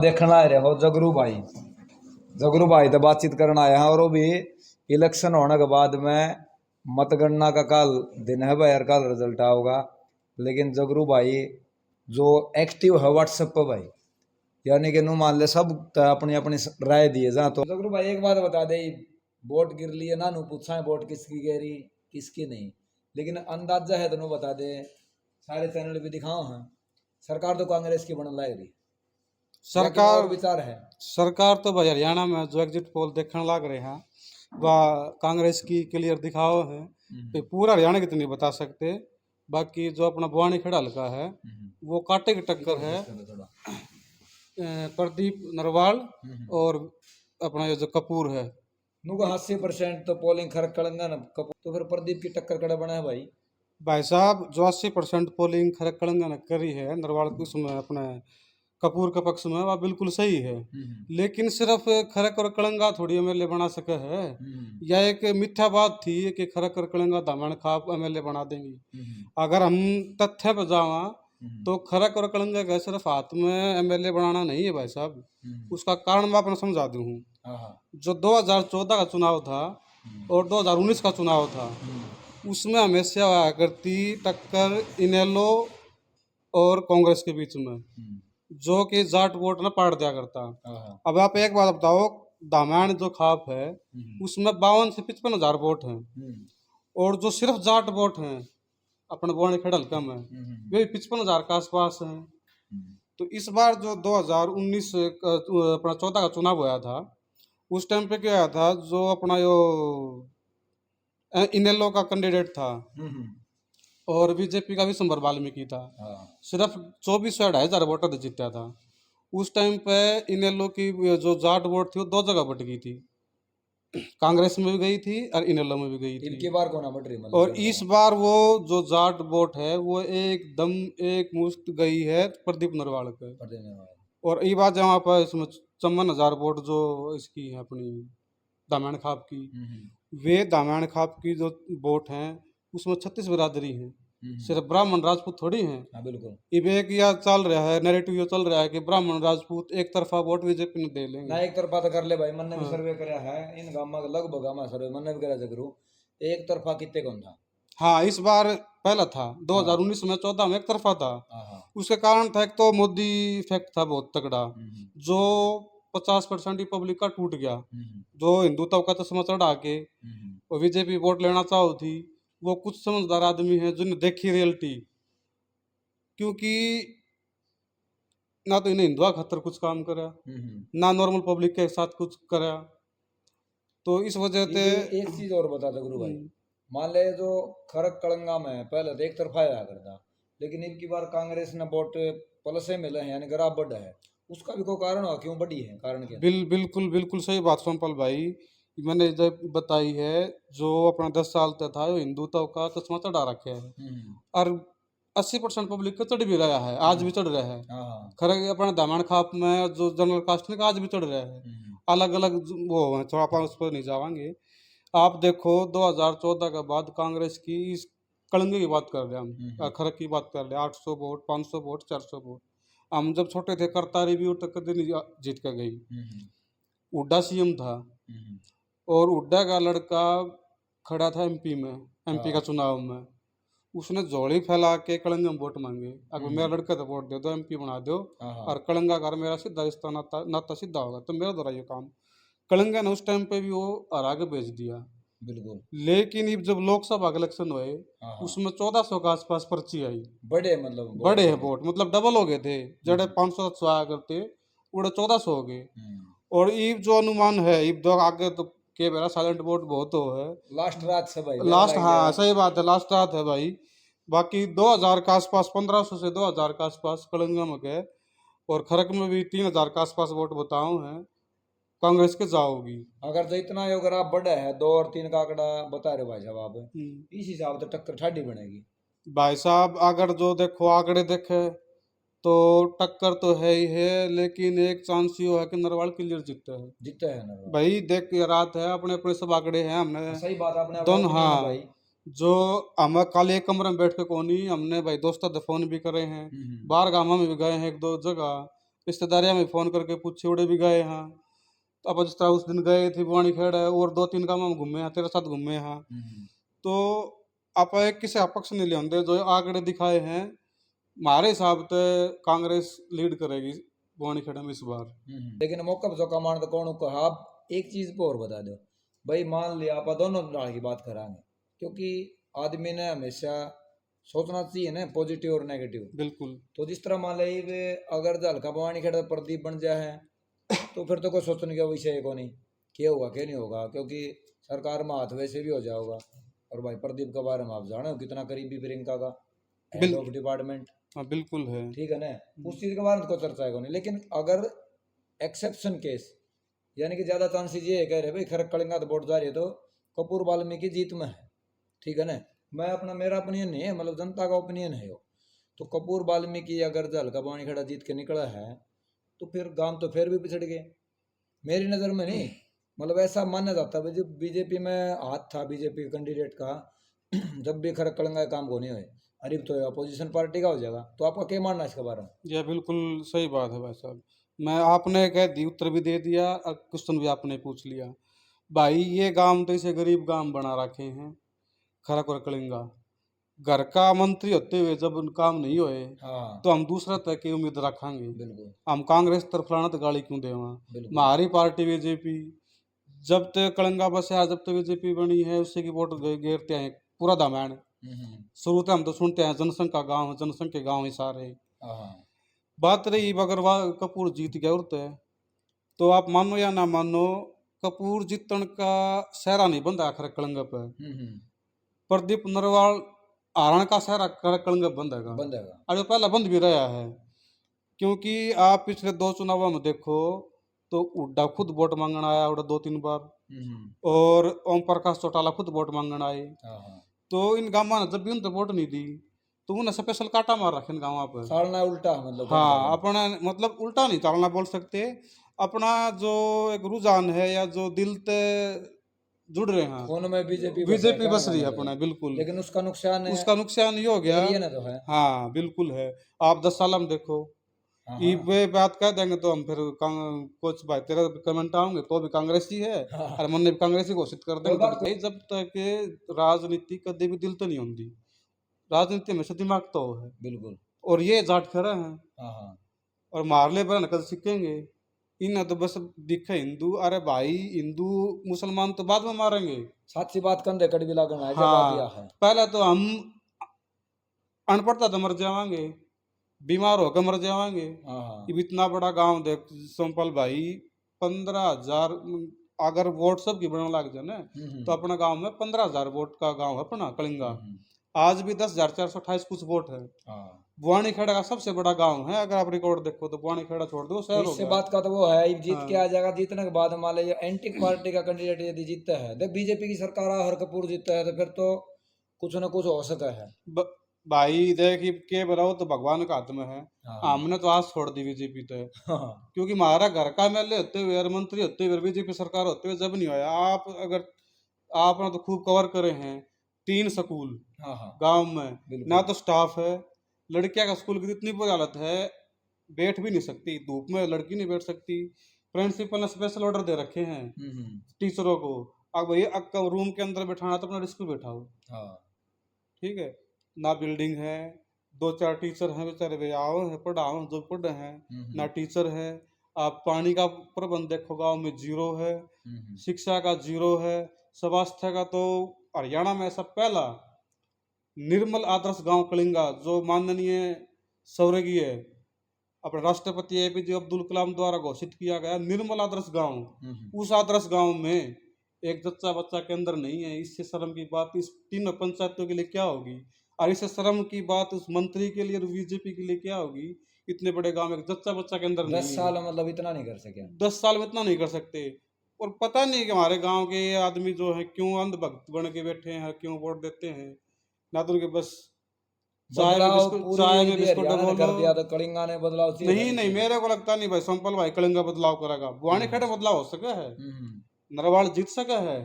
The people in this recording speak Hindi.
देखना आ रहे हो जगरू भाई तो बातचीत करना आया है। और वो भी इलेक्शन होने के बाद में मतगणना का कल दिन है भाई, यार कल रिजल्ट आओगा। लेकिन जगरू भाई जो एक्टिव है व्हाट्सएप पर भाई, यानी कि नु मान ले सब तो अपनी अपनी राय दिए जा। तो जगरू भाई एक बात बता दे, वोट गिर लिए ना नु पूछा है वोट किसकी गिरी किसकी नहीं, लेकिन अंदाजा है तो नु बता दे। सारे चैनल भी दिखाओ हैं, सरकार तो कांग्रेस की बनने लग रही, सरकार विचार है। सरकार तो भाई हरियाणा में जो एग्जिट पोल देखने लग रहे हैं वह कांग्रेस की क्लियर दिखाओ है। तो पूरा हरियाणा की तो नहीं बता सकते, बाकी जो अपना बुआनी खेड़ा हल्का है वो कांटे की टक्कर है। प्रदीप नरवाल और अपना ये जो कपूर है, नुको 80% तो पोलिंग खरक कड़ंगा ना कपूर, तो फिर प्रदीप की टक्कर कड़ा बना है भाई। भाई साहब जो 80% पोलिंग खरक कलंगा ने करी है नरवाल के उसमें अपने कपूर के पक्ष में, वह बिल्कुल सही है। लेकिन सिर्फ खरक और कलंगा थोड़ी एमएलए बना सके है। यह एक मिथ्या बात थी कि खरक और कलंगा दामन खाप एमएलए बना देंगी। अगर हम तथ्य पर जावा तो खरक और कलंगा का सिर्फ हाथ में एमएलए बनाना नहीं है भाई साहब। उसका कारण मैं आपने समझा दूं हूँ। जो 2014 का चुनाव था और 2019 का चुनाव था, उसमें हमेशा हुआ करती टक्कर इनेलो और कांग्रेस के बीच में, जो कि जाट वोट ना पाट दिया करता। अब आप एक बात बताओ, दामायण जो खाप है उसमें 52 से 55 हजार वोट हैं, और जो सिर्फ जाट वोट हैं अपने बोने खड़ल कम है वे 55 हजार के आसपास हैं। तो इस बार जो 2019 अपना 14 का चुनाव हुआ था, उस टाइम पे क्या था, जो अपना यो इनेलो का कैंडिडेट था और बीजेपी का भी संबर वाल्मीकि था, सिर्फ 24 या 2,500 वोटर से जीता था। उस टाइम पे इनेलो की जो जाट वोट थी वो दो जगह बट गई थी, कांग्रेस में भी गई थी और इनेलो में भी गई थी। इनकी बार कौन बट रही और इस बार वो जो जाट वोट है वो एकदम एक मुश्त गई है प्रदीप नरवाल के। और ये बात जहाँ पर इसमें 54,000 वोट जो इसकी है अपनी दामन खाप की, वे दामन खाप की जो वोट हैं उसमें 36 बिरादरी हैं, सिर्फ ब्राह्मण राजपूत थोड़ी हैं। बिल्कुल अब एक यह चल रहा है नैरेटिव, ये चल रहा है कि ब्राह्मण राजपूत एक तरफा वोट बीजेपी ने दे लेंगे ना। एक तरफा तो कर ले भाई, मन ने भी सर्वे कराया है इन गांव में, लगभग गांव सर्वे मन ने भी करा जगरू एक तरफा कितने कौन था। हाँ, इस बार पहला था 2019 में, 14 में एक तरफा था। उसके कारण था एक तो मोदी इफेक्ट था बहुत तगड़ा, जो 50% पब्लिक का टूट गया, जो हिंदुत्व का चश्मा चढ़ा के और बीजेपी वोट लेना चाहो थी। वो कुछ समझदार आदमी है जिन्हें देखी रियलिटी, क्योंकि ना तो इन्हें हिंदुआ खातर कुछ काम करा, ना नॉर्मल पब्लिक के साथ कुछ करा। तो इस वजह से एक चीज और बता दो गुरु भाई, मान ले जो खरक कलंगा में पहले तो एक तरफा आया करता, लेकिन इनकी बार कांग्रेस ने वोट प्लस से मिले हैं, यानी गराब बढ़ा है। उसका भी कोई कारण हो, क्यों बढ़ी है, कारण क्या? बिल्कुल सही बात सोमपाल भाई, मैंने जब बताई है। जो अपना 10 साल तक था हिंदुत्व का चश्मा चढ़ा रखे है, और 80% पब्लिक का चढ़ भी रहा है, आज भी चढ़ रहा है। खरे अपना दामन खाप में जो जनरल कास्ट का आज भी चढ़ रहा है, अलग अलग वो है, थोड़ा अपन उस पर नहीं जाएंगे। आप देखो 2014 के बाद कांग्रेस की इस कलंगे की बात कर रहे हैं हम, खरक की बात कर रहे हैं, 800 वोट 500 वोट 400 वोट। हम जब छोटे थे करतारी भी तक कभी नहीं जीत कर गई। हुड्डा सीएम था और हुड्डा का लड़का खड़ा था एमपी में, एमपी का चुनाव में, उसने झोली फैला के कलंगा में वोट मांगे, अगर मेरा लड़का तो वोट दे दो, एमपी बना दो, और कलंगा घर मेरा सीधा रिश्ता नाता सीधा होगा, तो मेरा द्वारा ये काम। कलंगा ने उस टाइम पे भी वो हरा के भेज दिया। बिल्कुल। लेकिन जब लोकसभा के इलेक्शन हुए उसमें 1400 के आसपास पर्ची आई, बड़े मतलब बड़े है वोट, मतलब डबल हो गए थे, जड़े 500 आया करते उड़े 1400 हो गए। और ईब जो अनुमान है ईब दो आगे तो के मेरा साइलेंट वोट बहुत हो है, लास्ट रात से भाई लास्ट, हाँ सही बात है, लास्ट रात है भाई। बाकी 2000 के आसपास 1500 से 2000 के आसपास कलंगा में गए, और खरक में भी 3000 के आसपास वोट बताओ हैं कांग्रेस के जाओगी। अगर तो इतना योग आप बड़ा है 2 और 3 का आंकड़ा बता रहे भाई साहब आप, इस हिसाब से टक्कर ठाडी बनेगी भाई साहब। अगर जो देखो आंकड़े देखे तो टक्कर तो है ही है, लेकिन एक चांस ये है कि नरवाल क्लियर जीतता है नरवाल भाई। देख के रात है, अपने अपने सब आंकड़े हैं, हमने सही बात आपने दोनों, हाँ भाई। जो हम कल एक कमरे में बैठ के कौन ही हमने भाई दोस्तों फोन भी करे हैं, बाहर गाँव में भी गए हैं एक दो जगह, रिश्तेदारियां में फोन करके पूछे उड़े भी गए हाँ। तो अब जिस तरह उस दिन गए थे बुआनी खेड़ और 2-3 गाँव हम घूमे हाँ, तेरे साथ घूमे हाँ। तो आप एक किसी अपक्ष नहीं लिया जो आंकड़े दिखाए हैं, हमारे हिसाब से कांग्रेस लीड करेगी बुआनी खेड़ा में इस बार। लेकिन मौका पर चौका मान तो कौन को आप एक चीज पर और बता दो भाई, मान लिया आप दोनों नाल की बात करांगे, क्योंकि आदमी ने हमेशा सोचना चाहिए ना पॉजिटिव और नेगेटिव। बिल्कुल। तो जिस तरह मान ली वे अगर हल्का पवानी खेड़ा प्रदीप बन जाए है तो फिर तो कोई सोचने का विषय को नहीं क्या होगा क्या नहीं होगा, क्योंकि सरकार में हाथ वैसे भी हो जाओगा। और भाई प्रदीप के बारे में आप जानो हो कितना करीबी प्रियंका का हेड ऑफ डिपार्टमेंट। हाँ बिल्कुल है। ठीक है ना, उस चीज के बारे में तो कोई चर्चा है को नहीं। लेकिन अगर एक्सेप्शन केस यानी कि ज्यादा चांसेस ये कह रहे भाई खरक कलिंगा तो वोट जा रही है तो कपूर वाल्मीकि जीत में है। ठीक है ना, मैं अपना मेरा ओपिनियन नहीं है, मतलब जनता का ओपिनियन है वो। तो कपूर वाल्मीकि अगर हल्का पवानी खड़ा जीत के निकला है तो फिर गांव तो फिर भी पिछड़ गए मेरी नज़र में नहीं। मतलब ऐसा माना जाता है जब बीजेपी में हाथ था बीजेपी कैंडिडेट का जब भी खरक कलंगा काम को नहीं हुए, अरे तो अपोजिशन पार्टी का हो जाएगा। तो आपका क्या मानना है इसके बारे में? यह बिल्कुल सही बात है भाई साहब। मैं आपने कह दी उत्तर भी दे दिया और क्वेश्चन भी आपने पूछ लिया। भाई ये गांव तो इसे गरीब गांव बना रखे हैं खरक और कलिंगा। घर का मंत्री होते हुए जब उन काम नहीं हुए हाँ तो हम दूसरा तय की उम्मीद रखेंगे। बिल्कुल हम कांग्रेस तरफ फलाना तो गाली क्यों देवा। बिल्कुल। हमारी पार्टी बीजेपी जब तक कलंगा बस है, जब तक बीजेपी बनी है उससे की वोट घेरते हैं पूरा दामैन। शुरू से हम तो सुनते हैं जनसंख्या गांव जनसंख्या गांव ही सारे। हाँ बात रही अगर कपूर जीत गया उड़ते तो आप मानो या ना मानो कपूर जीतन का सहरा नहीं बंदा आखिर कलंगा पे। प्रदीप नरवाल हरियाणा का सहरा कलंगा बंदेगा बंदेगा। और पहला बंद भी रहा है। क्योंकि आप पिछले 2 चुनावों में देखो तो हुड्डा खुद वोट मांगने आया उड़ा 2-3 बार और ओम प्रकाश चौटाला खुद वोट मांगने आए। तो इन गाँव ने जब भी उनसे वोट नहीं दी तो उन्हें स्पेशल काटा मार रखे इन गाँव पर। चालना उल्टा मतलब हाँ अपना मतलब उल्टा नहीं चालना बोल सकते, अपना जो एक रुझान है या जो दिल से जुड़ रहे हैं खून में बीजेपी बस रही है अपना बिल्कुल। लेकिन उसका नुकसान है, उसका नुकसान ये हो गया ये ना तो है। हाँ बिल्कुल है। आप 10 साल में देखो ये वे बात कह देंगे तो हम फिर कुछ भाई तेरा कमेंट आऊंगे तो भी कांग्रेसी है और मन ने भी कांग्रेसी घोषित कर देंगे। तो भाई जब तक राजनीति कदे भी दिल तो नहीं होती, राजनीति हमेशा दिमाग तो है बिल्कुल। और ये जाट खड़ा है और मारले पर नकल सीखेंगे इन तो बस दिखे हिंदू। अरे भाई हिंदू मुसलमान तो बाद में मारेंगे, साथ सी बात कंधे कड़वी लागण है। हाँ पहले तो हम अनपढ़ता तो मर जावांगे, बीमार होकर मर जावांगे। इतना बड़ा गांव देख सोमपाल भाई 15,000 अगर वोट सब की बनने लग जाए ना तो अपना गांव में 15,000 वोट का गांव है अपना कलिंगा। आज भी 10,428 कुछ वोट है। बुआनी खेड़ा का सबसे बड़ा गांव है, अगर आप रिकॉर्ड देखो तो बुआनी खेड़ा छोड़ दो शहर हो इससे गया। बात का तो वो है जीत के आ जाएगा, जीतने के बाद मान लीजिए एंटी पार्टी का कैंडिडेट यदि जीतता है, देख बीजेपी की सरकार हर कपूर जीतता है तो फिर तो कुछ ना कुछ हो सकता है। भाई देख के बनाओ तो भगवान का हाथ में है। हमने तो आज छोड़ दी बीजेपी तो क्योंकि हमारा घर का एमएलए होते हुए मंत्री होते हुए बीजेपी सरकार होते हुए जब नहीं होया। आप अगर आपने तो खूब कवर करे हैं 3 स्कूल गांव में, ना तो स्टाफ है, लड़कियां का स्कूल की इतनी बुरी हालत है बैठ भी नहीं सकती, धूप में लड़की नहीं बैठ सकती। प्रिंसिपल ने स्पेशल ऑर्डर दे रखे हैं टीचरों को, अब भैया रूम के अंदर बैठाना तो अपना रिस्क बैठाओ। ठीक है ना, बिल्डिंग है, 2-4 टीचर हैं बेचारे वे आओ है पढ़ाओ जो पढ़ रहे हैं, ना टीचर है। आप पानी का प्रबंध देखो गांव में जीरो है, शिक्षा का जीरो है, स्वास्थ्य का तो हरियाणा में ऐसा पहला निर्मल आदर्श गांव कलिंगा जो माननीय स्वर्गीय अपने राष्ट्रपति एपीजे अब्दुल कलाम द्वारा घोषित किया गया निर्मल आदर्श गांव। उस आदर्श गांव में एक जच्चा बच्चा के अंदर नहीं है। इससे शर्म की बात इस 3 पंचायतों के लिए क्या होगी, और इससे शर्म की बात उस मंत्री के लिए बीजेपी के लिए क्या होगी। इतने बड़े गांव में एक जच्चा बच्चा के अंदर 10 साल मतलब इतना नहीं कर सके, 10 साल में इतना नहीं कर सकते। और पता नहीं कि हमारे गांव के आदमी जो है क्यों अंधभक्त बन के बैठे हैं, क्यों वोट देते हैं, ना तो उनके बस चाय में बिस्कुट कर दिया तो कलिंगा ने बदलाव नहीं मेरे को लगता नहीं भाई सोमपाल भाई कलिंगा बदलाव करेगा। बुआनी खेड़ा बदलाव हो सका है, नरवाल जीत सका है।